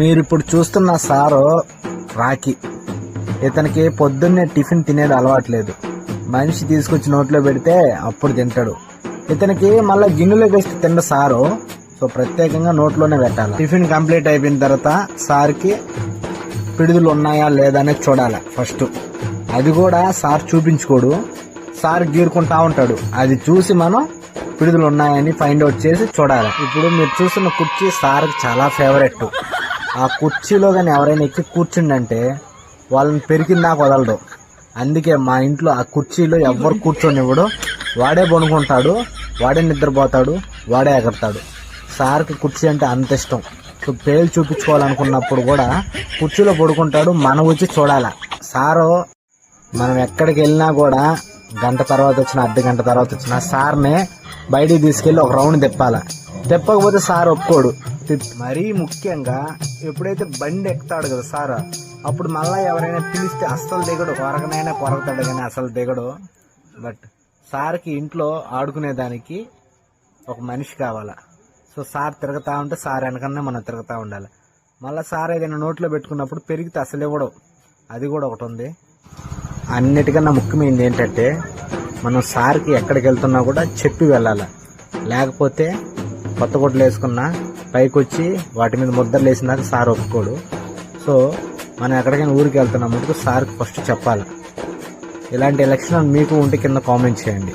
మీరు ఇప్పుడు చూస్తున్న సారు రాఖీ. ఇతనికి పొద్దున్నే టిఫిన్ తినేది అలవాట్లేదు. మనిషి తీసుకొచ్చి నోట్లో పెడితే అప్పుడు తింటాడు. ఇతనికి మళ్ళీ గిన్నెలో వేస్తే తిండ సారు. సో ప్రత్యేకంగా నోట్లోనే పెట్టాలి. టిఫిన్ కంప్లీట్ అయిపోయిన తర్వాత సార్కి పిడుదలు ఉన్నాయా లేదా అనేది చూడాలి ఫస్ట్. అది కూడా సార్ చూపించుకోడు, సార్ గీరుకుంటా ఉంటాడు. అది చూసి మనం పిడుదలు ఉన్నాయని ఫైండ్ అవుట్ చేసి చూడాలి. ఇప్పుడు మీరు చూస్తున్న కుర్చీ సార్కి చాలా ఫేవరెట్. ఆ కుర్చీలో కానీ ఎవరైనా ఎక్కి కూర్చుండంటే వాళ్ళని పెరికిందాక వదలడు. అందుకే మా ఇంట్లో ఆ కుర్చీలో ఎవ్వరు కూర్చొనివ్వడు. వాడే పడుకుంటాడు, వాడే నిద్రపోతాడు, వాడే ఎగరతాడు. సార్కి కుర్చీ అంటే అంత ఇష్టం. సో పేరు చూపించుకోవాలనుకున్నప్పుడు కూడా కుర్చీలో పడుకుంటాడు. మనం వచ్చి చూడాలి. సారు మనం ఎక్కడికి వెళ్ళినా కూడా గంట తర్వాత వచ్చిన అర్ధ గంట తర్వాత వచ్చిన సార్నే బయటికి తీసుకెళ్లి ఒక రౌండ్ తిప్పాల. తిప్పకపోతే సార్ ఒప్పుకోడు. మరీ ముఖ్యంగా ఎప్పుడైతే బండి ఎక్కుతాడు కదా సార్, అప్పుడు మళ్ళా ఎవరైనా పిలిస్తే అస్సలు దిగడు. కొరకనైనా కొరకతాడు కానీ అసలు దిగడు. బట్ సార్కి ఇంట్లో ఆడుకునేదానికి ఒక మనిషి కావాలా. సో సార్ తిరుగుతా ఉంటే సార్ వెనకన్నా మనం తిరుగుతూ ఉండాలి. మళ్ళీ సార్ ఏదైనా నోట్లో పెట్టుకున్నప్పుడు పెరిగితే అసలు ఇవ్వడం, అది కూడా ఒకటి ఉంది. అన్నిటికన్నా ముఖ్యమైనది ఏంటంటే మనం సార్కి ఎక్కడికి వెళ్తున్నా కూడా చెప్పి వెళ్ళాలి. లేకపోతే కొత్త గుడ్లు వేసుకున్నా పైకి వచ్చి వాటి మీద ముద్దలు వేసినాక సార్ ఒప్పుకోడు. సో మనం ఎక్కడికైనా ఊరికి వెళ్తున్నా ముందుకు సార్కి ఫస్ట్ చెప్పాలి. ఇలాంటి లక్షణాలు మీకు ఉంటే కింద కామెంట్ చేయండి.